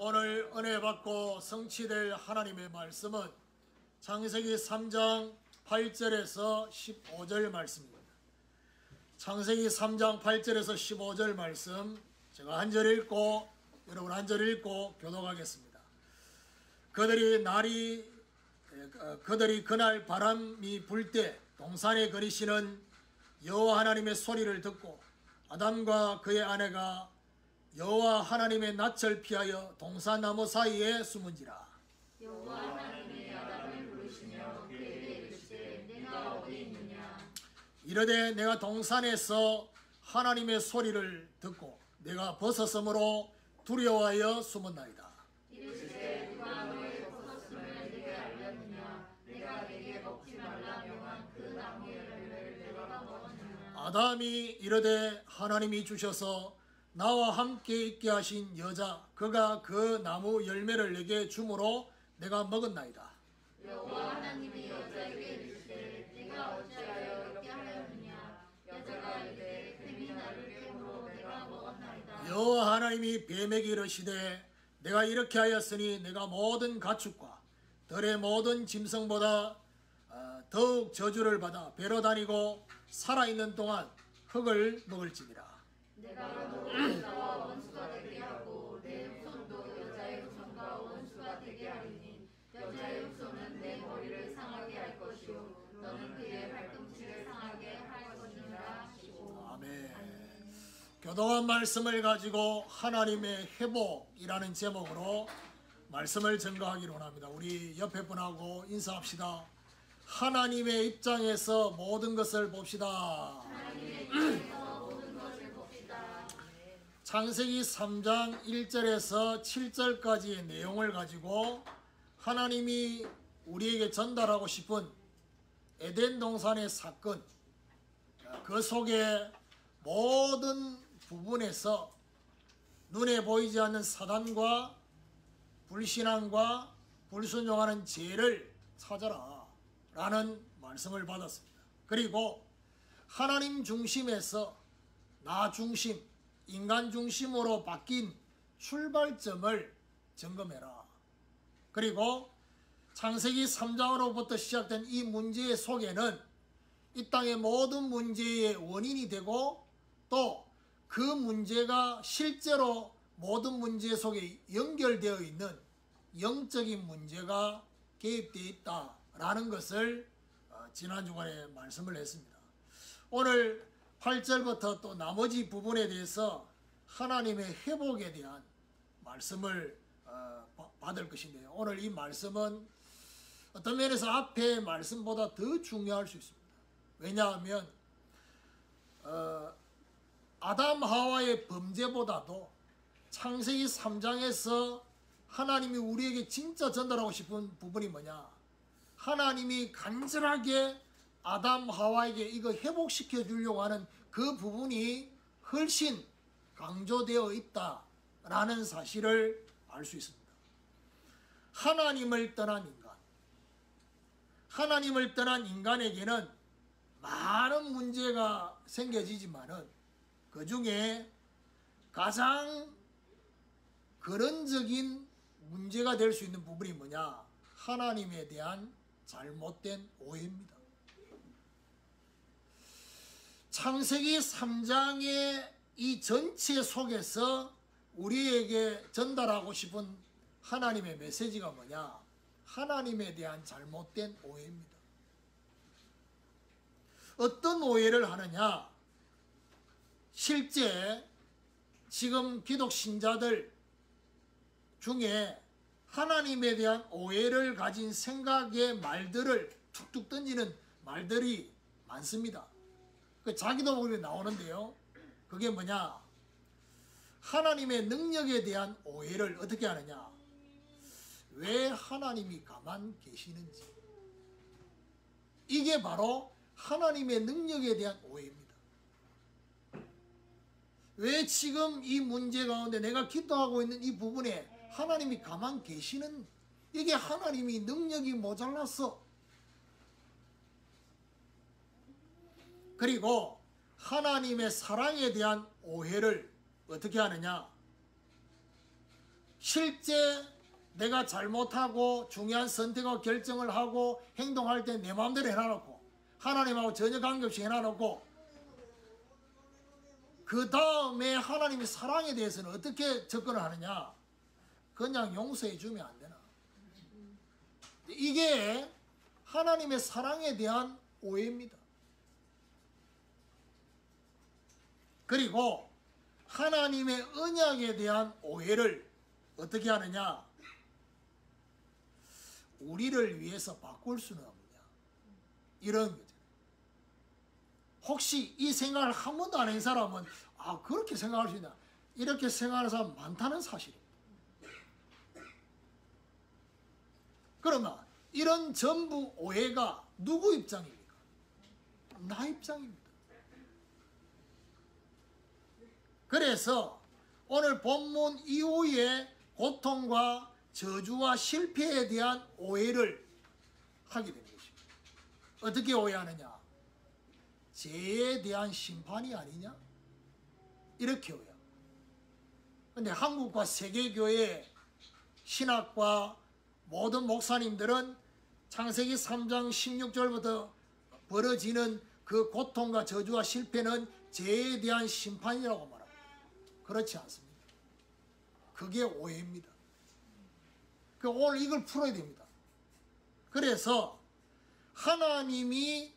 오늘 은혜 받고 성취될 하나님의 말씀은 창세기 3장 8절에서 15절 말씀입니다. 창세기 3장 8절에서 15절 말씀 제가 한 절 읽고 여러분 한 절 읽고 교독하겠습니다. 그들이 그날 바람이 불 때 동산에 거니시는 여호와 하나님의 소리를 듣고 아담과 그의 아내가 여호와 하나님의 낯을 피하여 동산나무 사이에 숨은지라. 여호와 하나님이 아담을 부르시며 그에게 이르시되 내가 어디 있느냐. 이르되 내가 동산에서 하나님의 소리를 듣고 내가 벗었으므로 두려워하여 숨었나이다. 이르시되 누가 너의 벗었음을 내게 알렸느냐. 내가 내게 먹지 말라 명한 그 나무 열매를 내가 먹었느냐. 아담이 이르되 하나님이 주셔서 나와 함께 있게 하신 여자 그가 그 나무 열매를 내게 주므로 내가 먹었나이다. 여호와 하나님이 여자에게 이르시되 내가 어찌하여 이렇게 하였느냐. 여자가 이르되 뱀이 나를 깨므로 내가 먹었나이다. 여호와 하나님이 뱀에게 이르시되 내가 이렇게 하였으니 내가 모든 가축과 들의 모든 짐승보다 더욱 저주를 받아 배로 다니고 살아있는 동안 흙을 먹을지니라. 내가 너를 여자와 원수가 되게 하고 내 후손도 여자의 후손과 원수가 되게 하리니 여자의 후손은 내 머리를 상하게 할 것이요 너는 그의 발꿈치를 상하게 할 것이니라 하시고. 아멘. 교독한 말씀을 가지고 하나님의 회복이라는 제목으로 말씀을 전가하기로 합니다. 우리 옆에 분하고 인사합시다. 하나님의 입장에서 모든 것을 봅시다. 창세기 3장 1절에서 7절까지의 내용을 가지고 하나님이 우리에게 전달하고 싶은 에덴 동산의 사건, 그 속에 모든 부분에서 눈에 보이지 않는 사단과 불신앙과 불순종하는 죄를 찾아라 라는 말씀을 받았습니다. 그리고 하나님 중심에서 나 중심, 인간 중심으로 바뀐 출발점을 점검해라. 그리고 창세기 3장으로부터 시작된 이 문제 속에는 이 땅의 모든 문제의 원인이 되고 또 그 문제가 실제로 모든 문제 속에 연결되어 있는 영적인 문제가 개입되어 있다라는 것을 지난 주간에 말씀을 했습니다. 오늘 8절부터 또 나머지 부분에 대해서 하나님의 회복에 대한 말씀을 받을 것인데요. 오늘 이 말씀은 어떤 면에서 앞의 말씀보다 더 중요할 수 있습니다. 왜냐하면 아담 하와의 범죄보다도 창세기 3장에서 하나님이 우리에게 진짜 전달하고 싶은 부분이 뭐냐. 하나님이 간절하게 아담 하와에게 이거 회복시켜 주려고 하는 그 부분이 훨씬 강조되어 있다라는 사실을 알 수 있습니다. 하나님을 떠난 인간, 하나님을 떠난 인간에게는 많은 문제가 생겨지지만은 그 중에 가장 근원적인 문제가 될 수 있는 부분이 뭐냐? 하나님에 대한 잘못된 오해입니다. 창세기 3장의 이 전체 속에서 우리에게 전달하고 싶은 하나님의 메시지가 뭐냐? 하나님에 대한 잘못된 오해입니다. 어떤 오해를 하느냐? 실제 지금 기독 신자들 중에 하나님에 대한 오해를 가진 생각의 말들을 툭툭 던지는 말들이 많습니다. 자기도 모르게 나오는데요. 그게 뭐냐? 하나님의 능력에 대한 오해를 어떻게 하느냐? 왜 하나님이 가만 계시는지. 이게 바로 하나님의 능력에 대한 오해입니다. 왜 지금 이 문제 가운데 내가 기도하고 있는 이 부분에 하나님이 가만 계시는, 이게 하나님이 능력이 모자랐어. 그리고 하나님의 사랑에 대한 오해를 어떻게 하느냐? 실제 내가 잘못하고 중요한 선택과 결정을 하고 행동할 때 내 마음대로 해놔놓고 하나님하고 전혀 관계없이 해놔놓고 그 다음에 하나님의 사랑에 대해서는 어떻게 접근을 하느냐? 그냥 용서해 주면 안 되나? 이게 하나님의 사랑에 대한 오해입니다. 그리고 하나님의 언약에 대한 오해를 어떻게 하느냐? 우리를 위해서 바꿀 수는 없느냐? 이런 거죠. 혹시 이 생각을 한 번도 안 한 사람은 그렇게 생각할 수 있나? 이렇게 생각하는 사람 많다는 사실입니다. 그러나 이런 전부 오해가 누구 입장입니까? 나 입장입니다. 그래서 오늘 본문 이후에 고통과 저주와 실패에 대한 오해를 하게 되는 것입니다. 어떻게 오해하느냐? 죄에 대한 심판이 아니냐? 이렇게 오해합니다. 그런데 한국과 세계교회 신학과 모든 목사님들은 창세기 3장 16절부터 벌어지는 그 고통과 저주와 실패는 죄에 대한 심판이라고 말합니다. 그렇지 않습니다. 그게 오해입니다. 오늘 이걸 풀어야 됩니다. 그래서 하나님이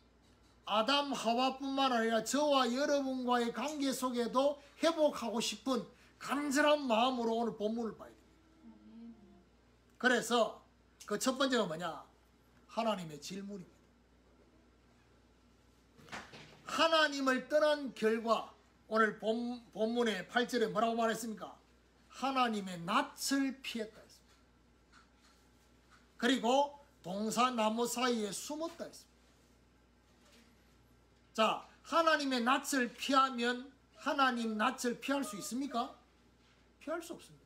아담 하와뿐만 아니라 저와 여러분과의 관계 속에도 회복하고 싶은 간절한 마음으로 오늘 본문을 봐야 됩니다. 그래서 그 첫 번째가 뭐냐? 하나님의 질문입니다. 하나님을 떠난 결과 오늘 본문의 8절에 뭐라고 말했습니까? 하나님의 낯을 피했다 했습니다. 그리고 동사나무 사이에 숨었다 했습니다. 자, 하나님의 낯을 피하면 하나님 낯을 피할 수 있습니까? 피할 수 없습니다.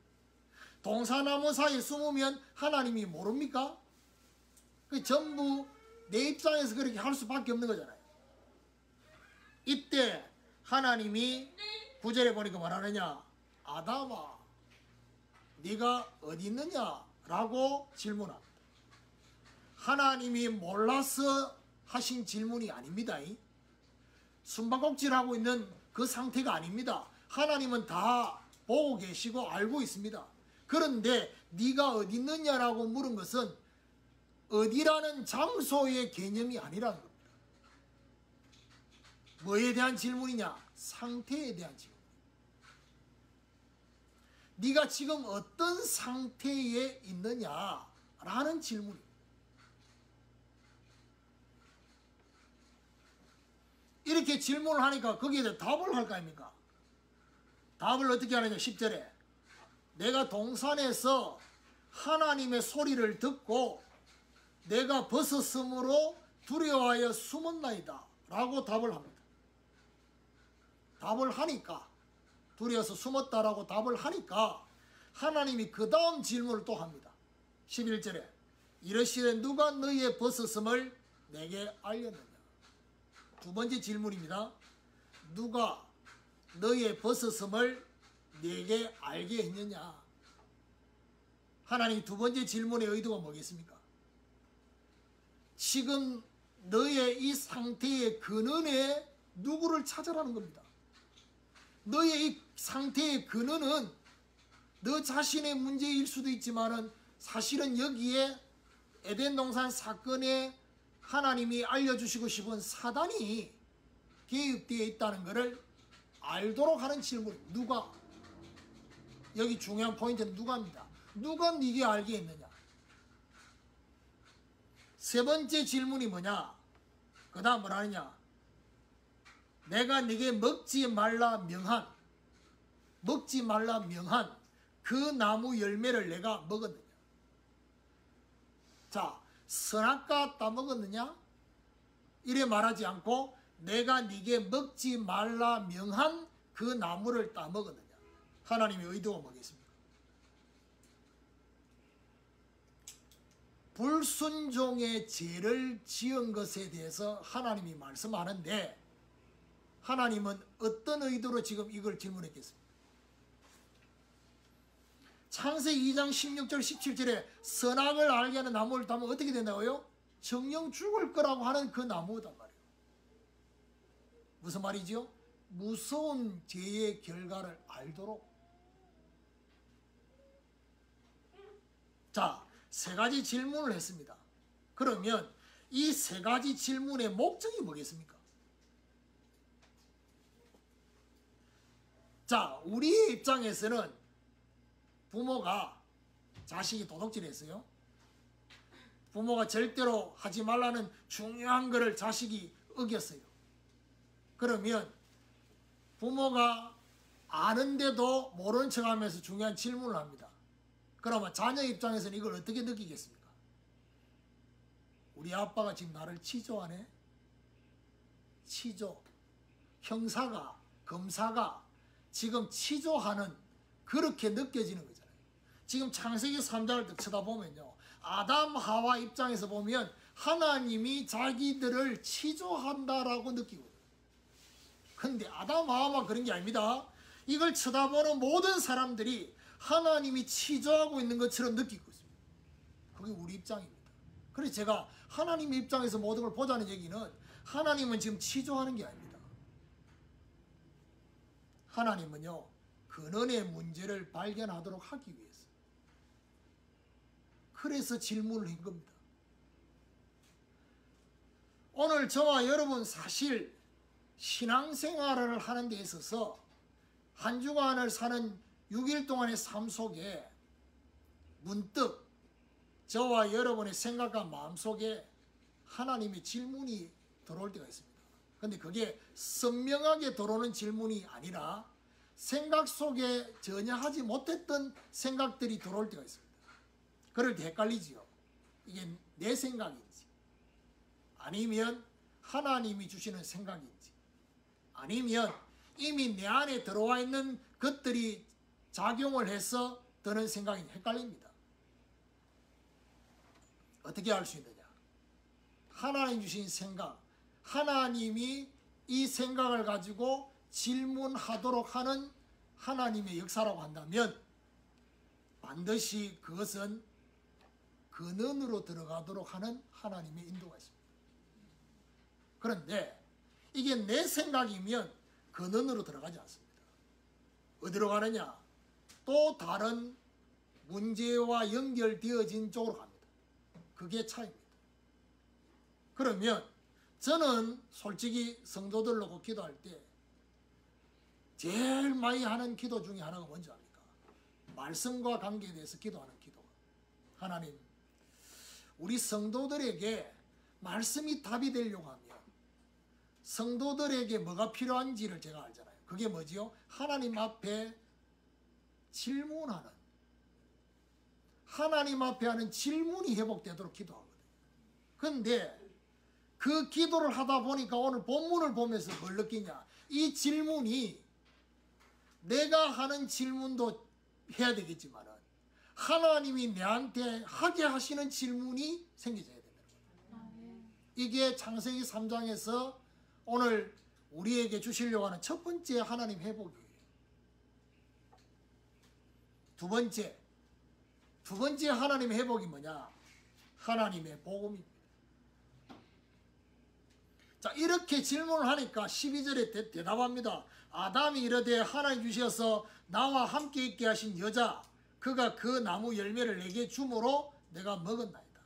동사나무 사이에 숨으면 하나님이 모릅니까? 그 전부 내 입장에서 그렇게 할 수밖에 없는 거잖아요. 이때 하나님이 9절에 보니까 뭐라느냐? 아담아, 네가 어디 있느냐? 라고 질문합니다. 하나님이 몰라서 하신 질문이 아닙니다. 숨바꼭질하고 있는 그 상태가 아닙니다. 하나님은 다 보고 계시고 알고 있습니다. 그런데 네가 어디 있느냐라고 물은 것은 어디라는 장소의 개념이 아니라는 겁니다. 뭐에 대한 질문이냐? 상태에 대한 질문. 네가 지금 어떤 상태에 있느냐라는 질문입니다. 이렇게 질문을 하니까 거기에 대해 답을 할 거 아닙니까? 답을 어떻게 하느냐? 10절에 내가 동산에서 하나님의 소리를 듣고 내가 벗었으므로 두려워하여 숨었나이다 라고 답을 합니다. 답을 하니까, 두려워서 숨었다라고 답을 하니까 하나님이 그 다음 질문을 또 합니다. 11절에 이르시되 누가 너희의 벗었음을 내게 알렸느냐? 두 번째 질문입니다. 누가 너희의 벗었음을 내게 알게 했느냐? 하나님 두 번째 질문의 의도가 뭐겠습니까? 지금 너의 이 상태의 근원에 누구를 찾으라는 겁니다. 너의 이 상태의 근원은 너 자신의 문제일 수도 있지만은 사실은 여기에 에덴 동산 사건에 하나님이 알려주시고 싶은 사단이 개입되어 있다는 것을 알도록 하는 질문. 누가? 여기 중요한 포인트는 누가입니다. 누가 네게 알게 했느냐? 세 번째 질문이 뭐냐? 그 다음 뭐라 하느냐? 내가 네게 먹지 말라 명한 그 나무 열매를 내가 먹었느냐? 자, 선악과 따먹었느냐? 이래 말하지 않고 내가 네게 먹지 말라 명한 그 나무를 따먹었느냐? 하나님의 의도가 뭐겠습니까? 불순종의 죄를 지은 것에 대해서 하나님이 말씀하는데 하나님은 어떤 의도로 지금 이걸 질문했겠습니까? 창세기 2장 16절 17절에 선악을 알게 하는 나무를 따면 어떻게 된다고요? 정령 죽을 거라고 하는 그 나무단 말이에요. 무슨 말이죠? 무서운 죄의 결과를 알도록. 자, 세 가지 질문을 했습니다. 그러면 이 세 가지 질문의 목적이 뭐겠습니까? 자, 우리의 입장에서는 부모가 자식이 도둑질했어요. 부모가 절대로 하지 말라는 중요한 것을 자식이 어겼어요. 그러면 부모가 아는데도 모른 척하면서 중요한 질문을 합니다. 그러면 자녀 입장에서는 이걸 어떻게 느끼겠습니까? 우리 아빠가 지금 나를 치조하네? 치조. 형사가, 검사가 지금 치조하는, 그렇게 느껴지는 거잖아요. 지금 창세기 3장을 딱 쳐다보면요, 아담 하와 입장에서 보면 하나님이 자기들을 치조한다라고 느끼거든요. 근데 아담 하와만 그런 게 아닙니다. 이걸 쳐다보는 모든 사람들이 하나님이 치조하고 있는 것처럼 느끼고 있습니다. 그게 우리 입장입니다. 그래서 제가 하나님의 입장에서 모든 걸 보자는 얘기는, 하나님은 지금 치조하는 게 아닙니다. 하나님은요, 근원의 문제를 발견하도록 하기 위해서, 그래서 질문을 한 겁니다. 오늘 저와 여러분 사실 신앙생활을 하는 데 있어서 한 주간을 사는 6일 동안의 삶 속에 문득 저와 여러분의 생각과 마음 속에 하나님의 질문이 들어올 때가 있습니다. 근데 그게 선명하게 들어오는 질문이 아니라 생각 속에 전혀 하지 못했던 생각들이 들어올 때가 있습니다. 그럴 때 헷갈리지요. 이게 내 생각인지, 아니면 하나님이 주시는 생각인지, 아니면 이미 내 안에 들어와 있는 것들이 작용을 해서 드는 생각이 헷갈립니다. 어떻게 알 수 있느냐? 하나님 주신 생각, 하나님이 이 생각을 가지고 질문하도록 하는 하나님의 역사라고 한다면 반드시 그것은 근원으로 들어가도록 하는 하나님의 인도가 있습니다. 그런데 이게 내 생각이면 근원으로 들어가지 않습니다. 어디로 가느냐? 또 다른 문제와 연결되어진 쪽으로 갑니다. 그게 차이입니다. 그러면 저는 솔직히 성도들 놓고 기도할 때 제일 많이 하는 기도 중에 하나가 뭔지 압니까? 말씀과 관계에 대해서 기도하는 기도가, 하나님, 우리 성도들에게 말씀이 답이 되려고 하면 성도들에게 뭐가 필요한지를 제가 알잖아요. 그게 뭐지요? 하나님 앞에 질문하는, 하나님 앞에 하는 질문이 회복되도록 기도하거든요. 그런데 그 기도를 하다 보니까 오늘 본문을 보면서 뭘 느끼냐? 이 질문이 내가 하는 질문도 해야 되겠지만 하나님이 내한테 하게 하시는 질문이 생겨져야 된다는 거예요. 이게 창세기 3장에서 오늘 우리에게 주시려고 하는 첫 번째 하나님 회복이에요. 두 번째 하나님 회복이 뭐냐? 하나님의 복음입니다. 자, 이렇게 질문을 하니까 12절에 대답합니다. 아담이 이르되 하나님 주셔서 나와 함께 있게 하신 여자, 그가 그 나무 열매를 내게 주므로 내가 먹었나이다.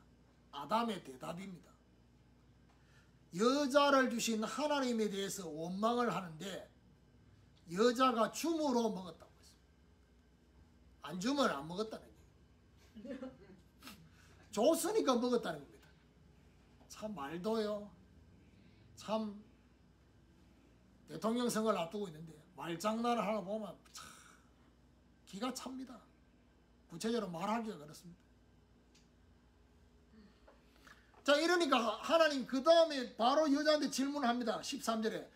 아담의 대답입니다. 여자를 주신 하나님에 대해서 원망을 하는데 여자가 줌으로 먹었다고 했습니다. 안 주면 안 먹었다는 얘기예요. 줬으니까 먹었다는 겁니다. 참 말도요. 참 대통령 선거를 앞두고 있는데 말장난을 하나 보면 참 기가 찹니다. 구체적으로 말하기가 그렇습니다. 자, 이러니까 하나님 그 다음에 바로 여자한테 질문을 합니다. 13절에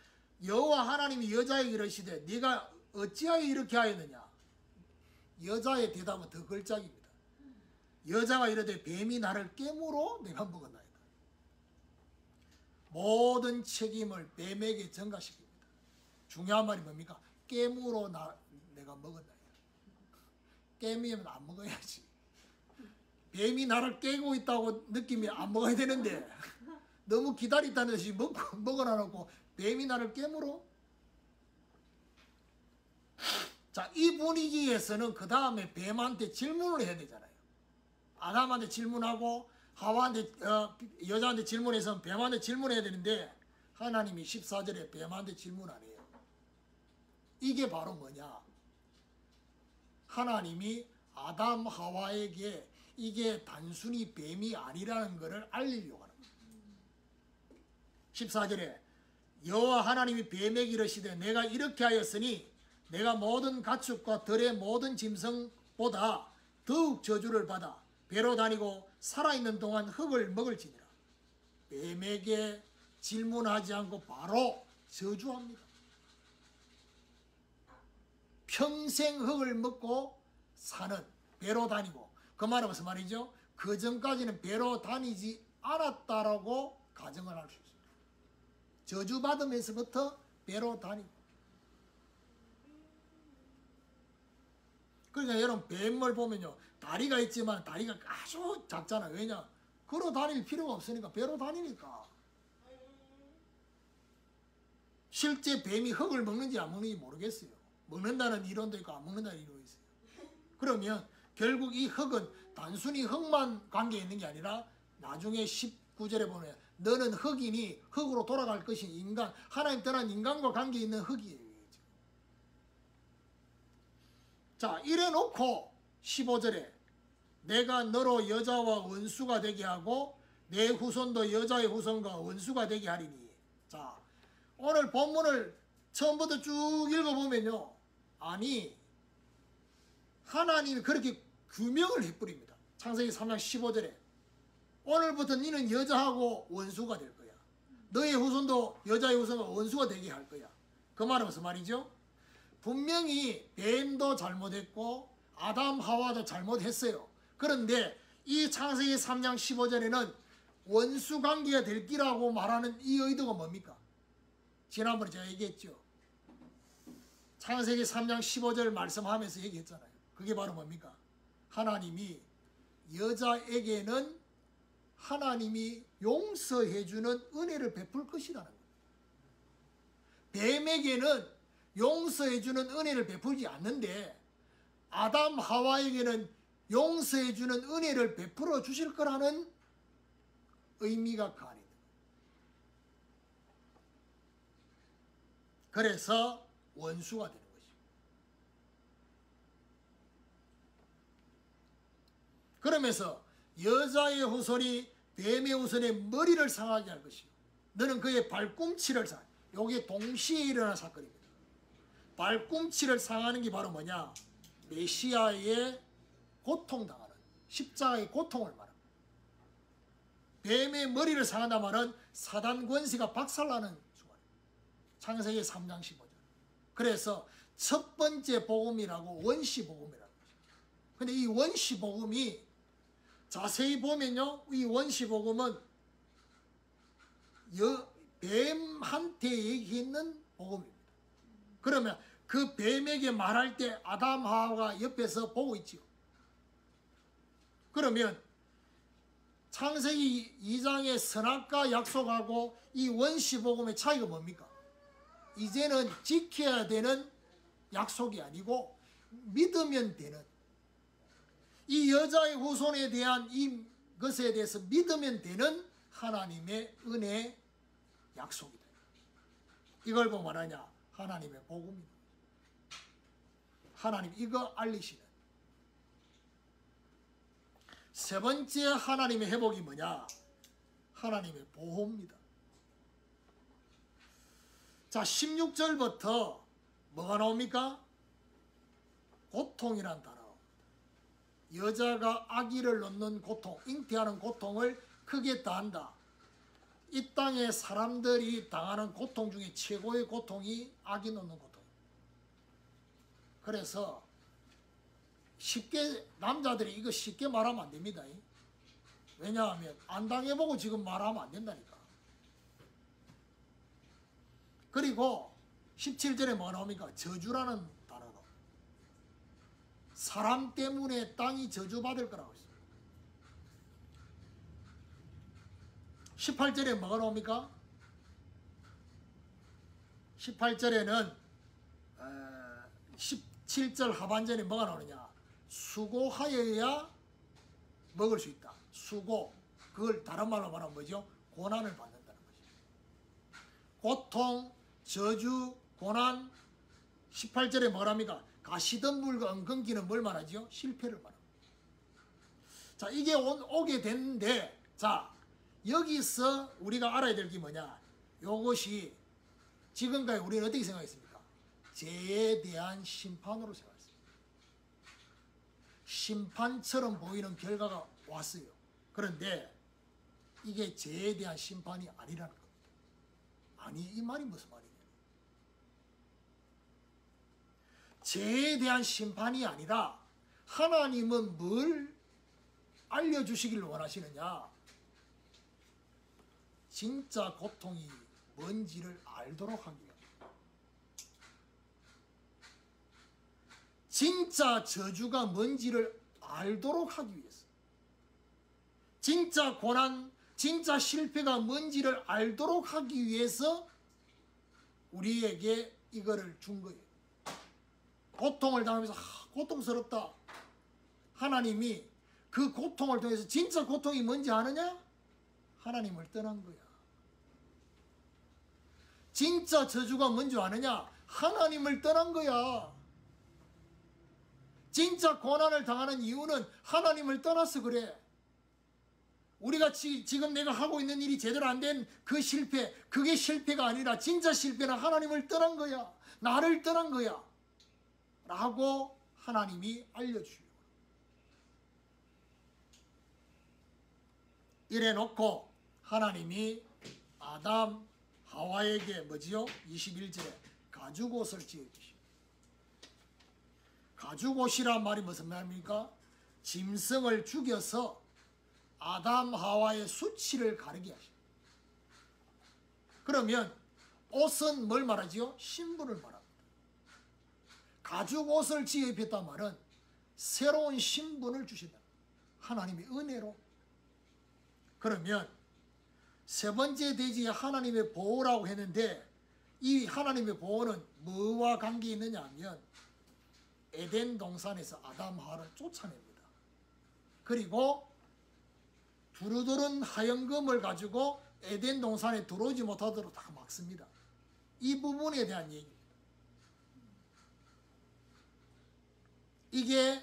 여호와 하나님이 여자에게 이르시되 네가 어찌하여 이렇게 하였느냐? 여자의 대답은 더 걸작입니다. 여자가 이르되 뱀이 나를 깨물어 내가 먹었나이다. 모든 책임을 뱀에게 전가시킵니다. 중요한 말이 뭡니까? 깨물어 내가 먹었나이다. 깨면 안 먹어야지. 뱀이 나를 깨고 있다고 느끼면 안 먹어야 되는데 너무 기다렸다는 듯이 먹어놔놓고 뱀이 나를 깨물어? 자, 이 분위기에서는 그 다음에 뱀한테 질문을 해야 되잖아요. 아담한테 질문하고 하와한테 여자한테 질문해서 뱀한테 질문해야 되는데 하나님이 14절에 뱀한테 질문 안 해요. 이게 바로 뭐냐? 하나님이 아담 하와에게 이게 단순히 뱀이 아니라는 것을 알리려고 하는 거예요. 14절에 여호와 하나님이 뱀에게 이르시되 내가 이렇게 하였으니 내가 모든 가축과 들의 모든 짐승보다 더욱 저주를 받아 배로 다니고 살아있는 동안 흙을 먹을지니라. 뱀에게 질문하지 않고 바로 저주합니다. 평생 흙을 먹고 사는, 배로 다니고, 그 말은 무슨 말이죠? 그 전까지는 배로 다니지 않았다라고 가정을 할 수 있습니다. 저주받으면서부터 배로 다니고. 그러니까 여러분 뱀을 보면요, 다리가 있지만 다리가 아주 작잖아요. 왜냐? 걸어 다닐 필요가 없으니까, 배로 다니니까. 실제 뱀이 흙을 먹는지 안 먹는지 모르겠어요. 먹는다는 이론도 있고 안 먹는다는 이론도 있어요. 그러면 결국 이 흙은 단순히 흙만 관계에 있는 게 아니라 나중에 19절에 보면 너는 흙이니 흙으로 돌아갈 것이 인간, 하나님 떠난 인간과 관계 있는 흙이에요. 자, 이래 놓고 15절에 내가 너로 여자와 원수가 되게 하고 내 후손도 여자의 후손과 원수가 되게 하리니. 자, 오늘 본문을 처음부터 쭉 읽어보면요, 아니 하나님이 그렇게 규명을 해버립니다. 창세기 3장 15절에 오늘부터 너는 여자하고 원수가 될 거야. 너의 후손도 여자의 후손과 원수가 되게 할 거야. 그 말은 무슨 말이죠? 분명히 뱀도 잘못했고 아담 하와도 잘못했어요. 그런데 이 창세기 3장 15절에는 원수 관계가 될 기라고 말하는 이 의도가 뭡니까? 지난번에 제가 얘기했죠. 창세기 3장 15절 말씀하면서 얘기했잖아요. 그게 바로 뭡니까? 하나님이 여자에게는 하나님이 용서해주는 은혜를 베풀 것이라는 거예요. 뱀에게는 용서해주는 은혜를 베풀지 않는데 아담 하와에게는 용서해주는 은혜를 베풀어 주실 거라는 의미가 그 안에 있는 거예요. 그래서 원수가 되는 것이죠. 그러면서 여자의 후손이 뱀의 후손의 머리를 상하게 할 것이요 너는 그의 발꿈치를 상하게. 이게 동시에 일어난 사건입니다. 발꿈치를 상하는 게 바로 뭐냐? 메시아의 고통당하는 십자가의 고통을 말합니다. 뱀의 머리를 상한다 말은 사단 권세가 박살나는 순간입니다. 창세기 3장 15절. 그래서 첫 번째 복음이라고 원시복음이라는 거죠. 근데 이 원시복음이 자세히 보면요, 이 원시복음은 뱀한테 얘기했는 복음입니다. 그러면 그 뱀에게 말할 때 아담 하와가 옆에서 보고 있지요. 그러면 창세기 2장의 선악과 약속하고 이 원시복음의 차이가 뭡니까? 이제는 지켜야 되는 약속이 아니고 믿으면 되는, 이 여자의 후손에 대한 이 것에 대해서 믿으면 되는 하나님의 은혜 약속이다. 이걸 보고 말하냐? 하나님의 복음이다. 하나님 이거 알리시는. 세 번째 하나님의 회복이 뭐냐? 하나님의 보호입니다. 자, 16절부터 뭐가 나옵니까? 고통이란 단어. 여자가 아기를 낳는 고통, 잉태하는 고통을 크게 다한다. 이 땅에 사람들이 당하는 고통 중에 최고의 고통이 아기 낳는 고통. 그래서 쉽게, 남자들이 이거 쉽게 말하면 안 됩니다. 왜냐하면 안 당해보고 지금 말하면 안 된다니까. 그리고 17절에 뭐 나옵니까? 저주라는 단어도. 사람 때문에 땅이 저주받을 거라고 했습니다. 18절에 뭐가 나옵니까? 18절에는 17절 하반절에 뭐가 나오느냐? 수고하여야 먹을 수 있다. 수고, 그걸 다른 말로 말하면 뭐죠? 고난을 받는다는 것이죠. 고통, 저주, 고난. 18절에 뭐랍니까? 가시덤불과 엉겅퀴는 뭘 말하죠? 실패를 말합니다. 자, 이게 오게 됐는데, 자, 여기서 우리가 알아야 될 게 뭐냐? 요것이 지금까지 우리는 어떻게 생각했습니까? 죄에 대한 심판으로 생각했습니다. 심판처럼 보이는 결과가 왔어요. 그런데 이게 죄에 대한 심판이 아니라는 겁니다. 아니, 이 말이 무슨 말이냐? 죄에 대한 심판이 아니라 하나님은 뭘 알려주시기를 원하시느냐? 진짜 고통이 뭔지를 알도록 하기 위함. 진짜 저주가 뭔지를 알도록 하기 위해서. 진짜 고난, 진짜 실패가 뭔지를 알도록 하기 위해서 우리에게 이거를 준 거예요. 고통을 당하면서 고통스럽다. 하나님이 그 고통을 통해서 진짜 고통이 뭔지 아느냐? 하나님을 떠난 거야. 진짜 저주가 뭔지 아느냐? 하나님을 떠난 거야. 진짜 고난을 당하는 이유는 하나님을 떠나서 그래. 우리가 지금 내가 하고 있는 일이 제대로 안 된 그 실패, 그게 실패가 아니라 진짜 실패는 하나님을 떠난 거야. 나를 떠난 거야. 라고 하나님이 알려주려고. 이래 놓고 하나님이 아담, 하와에게 뭐지요? 21절에 가죽옷을 지어주시오. 가죽옷이란 말이 무슨 말입니까? 짐승을 죽여서 아담, 하와의 수치를 가리게 하시오. 그러면 옷은 뭘 말하지요? 신분을 말합니다. 가죽옷을 지어 입혔단 말은 새로운 신분을 주신다. 하나님의 은혜로. 그러면 세 번째 대지에 하나님의 보호라고 했는데 이 하나님의 보호는 뭐와 관계 있느냐 하면 에덴 동산에서 아담 하와를 쫓아냅니다. 그리고 두루두른 하얀금을 가지고 에덴 동산에 들어오지 못하도록 다 막습니다. 이 부분에 대한 얘기입니다. 이게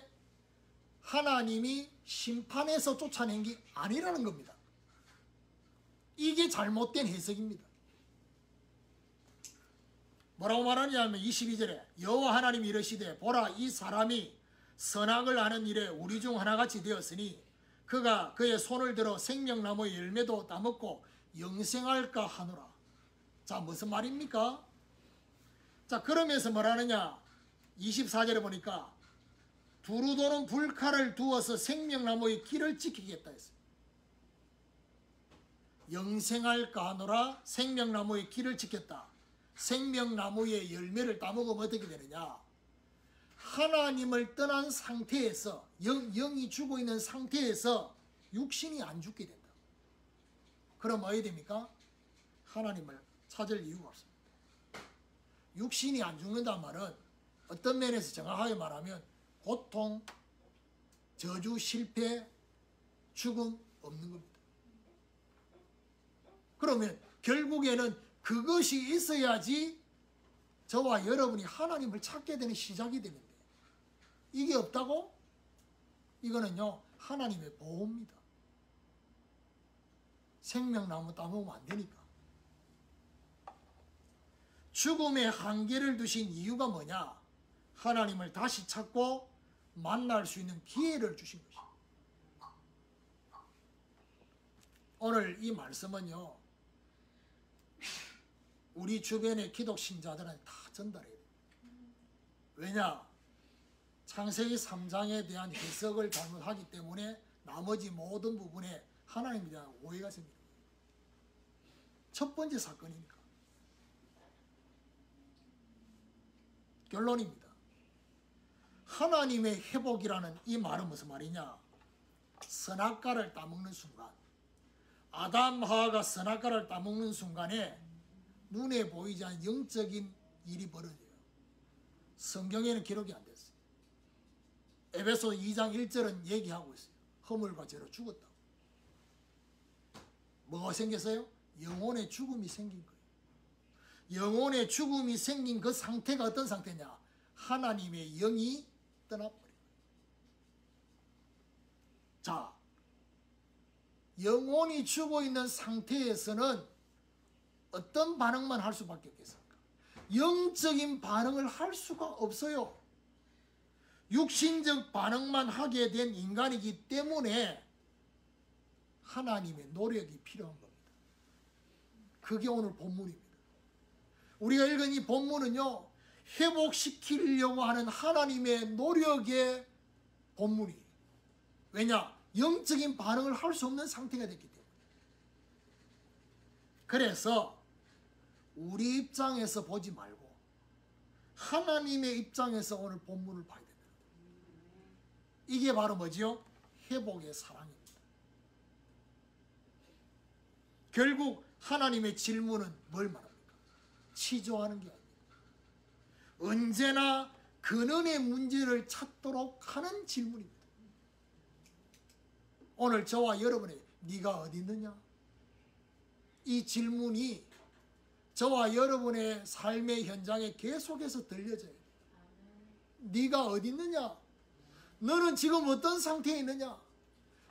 하나님이 심판해서 쫓아낸 게 아니라는 겁니다. 이게 잘못된 해석입니다. 뭐라고 말하냐면 22절에 여호와 하나님이 이르시되 보라 이 사람이 선악을 아는 일에 우리 중 하나같이 되었으니 그가 그의 손을 들어 생명나무의 열매도 따먹고 영생할까 하노라. 자, 무슨 말입니까? 자, 그러면서 뭐라느냐? 24절에 보니까 두루도는 불칼을 두어서 생명나무의 길을 지키겠다 했어요. 영생할까 하노라. 생명나무의 길을 지켰다. 생명나무의 열매를 따먹으면 어떻게 되느냐? 하나님을 떠난 상태에서 영이 죽어 있는 상태에서 육신이 안 죽게 된다. 그럼 어떻게 됩니까? 하나님을 찾을 이유가 없습니다. 육신이 안 죽는다는 말은 어떤 면에서 정확하게 말하면 고통, 저주, 실패, 죽음 없는 겁니다. 그러면 결국에는 그것이 있어야지 저와 여러분이 하나님을 찾게 되는 시작이 되는데 이게 없다고? 이거는요 하나님의 보호입니다. 생명나무 따먹으면 안 되니까. 죽음의 한계를 두신 이유가 뭐냐? 하나님을 다시 찾고 만날 수 있는 기회를 주신 것입니다. 오늘 이 말씀은요 우리 주변의 기독 신자들은 다 전달해야 돼요. 왜냐? 창세기 3장에 대한 해석을 잘못하기 때문에 나머지 모든 부분에 하나님에 대한 오해가 생깁니다. 첫 번째 사건이니까. 결론입니다. 하나님의 회복이라는 이 말은 무슨 말이냐? 선악과를 따먹는 순간, 아담 하와가 선악과를 따먹는 순간에 눈에 보이지 않는 영적인 일이 벌어져요. 성경에는 기록이 안 됐어요. 에베소 2장 1절은 얘기하고 있어요. 허물과 죄로 죽었다고. 뭐가 생겼어요? 영혼의 죽음이 생긴 거예요. 영혼의 죽음이 생긴 그 상태가 어떤 상태냐? 하나님의 영이 떠나버려요. 자, 영혼이 죽어있는 상태에서는 어떤 반응만 할 수밖에 없겠습니까? 영적인 반응을 할 수가 없어요. 육신적 반응만 하게 된 인간이기 때문에 하나님의 노력이 필요한 겁니다. 그게 오늘 본문입니다. 우리가 읽은 이 본문은요, 회복시키려고 하는 하나님의 노력의 본문이에요. 왜냐? 영적인 반응을 할 수 없는 상태가 됐기 때문에. 그래서 우리 입장에서 보지 말고 하나님의 입장에서 오늘 본문을 봐야 됩니다. 이게 바로 뭐지요? 회복의 사랑입니다. 결국 하나님의 질문은 뭘 말합니까? 치조하는 게 아닙니다. 언제나 근원의 문제를 찾도록 하는 질문입니다. 오늘 저와 여러분의 네가 어디 있느냐? 이 질문이 저와 여러분의 삶의 현장에 계속해서 들려져요. 네가 어디 있느냐? 너는 지금 어떤 상태에 있느냐?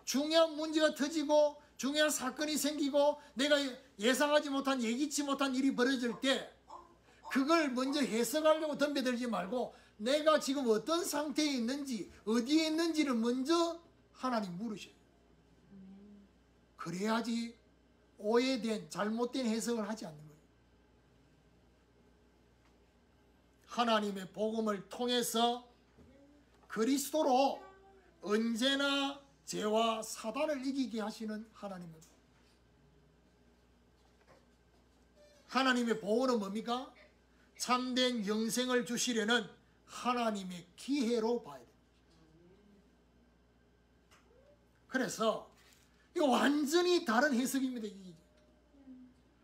중요한 문제가 터지고 중요한 사건이 생기고 내가 예상하지 못한 예기치 못한 일이 벌어질 때 그걸 먼저 해석하려고 덤벼들지 말고 내가 지금 어떤 상태에 있는지 어디에 있는지를 먼저 하나님 물으셔요. 그래야지 오해된 잘못된 해석을 하지 않는 거예요. 하나님의 복음을 통해서 그리스도로 언제나 죄와 사단을 이기게 하시는 하나님입니다. 하나님의 보호는 뭡니까? 참된 영생을 주시려는 하나님의 기회로 봐야 됩니다. 그래서 이거 완전히 다른 해석입니다.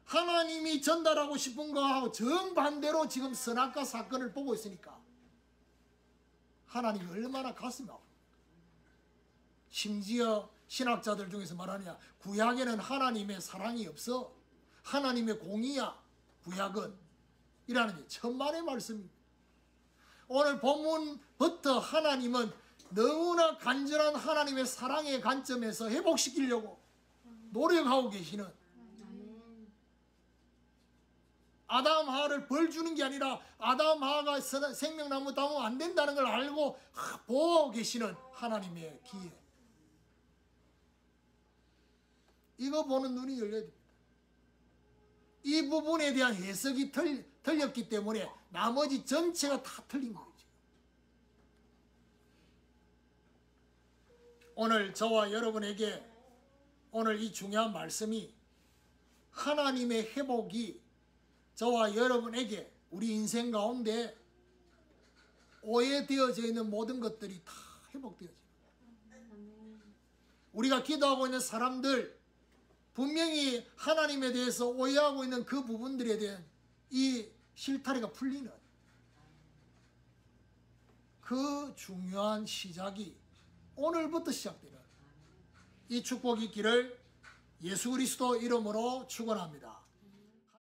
하나님이 전달하고 싶은 거하고 정반대로 지금 선악과 사건을 보고 있으니까 하나님이 얼마나 가슴이 아픕니까? 심지어 신학자들 중에서 말하느냐, 구약에는 하나님의 사랑이 없어, 하나님의 공의야 구약은, 이라는 게 천만의 말씀입니다. 오늘 본문부터 하나님은 너무나 간절한 하나님의 사랑의 관점에서 회복시키려고 노력하고 계시는, 아담 하와를 벌 주는 게 아니라 아담 하와가 생명나무 따면 안 된다는 걸 알고 보호하고 계시는 하나님의 기회. 이거 보는 눈이 열려야 됩니다. 이 부분에 대한 해석이 틀렸기 때문에 나머지 전체가 다 틀린 거죠. 오늘 저와 여러분에게 오늘 이 중요한 말씀이 하나님의 회복이 저와 여러분에게 우리 인생 가운데 오해되어져 있는 모든 것들이 다 회복되어져요. 우리가 기도하고 있는 사람들 분명히 하나님에 대해서 오해하고 있는 그 부분들에 대한 이 실타래가 풀리는 그 중요한 시작이 오늘부터 시작되는 이 축복이 있기를 예수 그리스도 이름으로 축원합니다.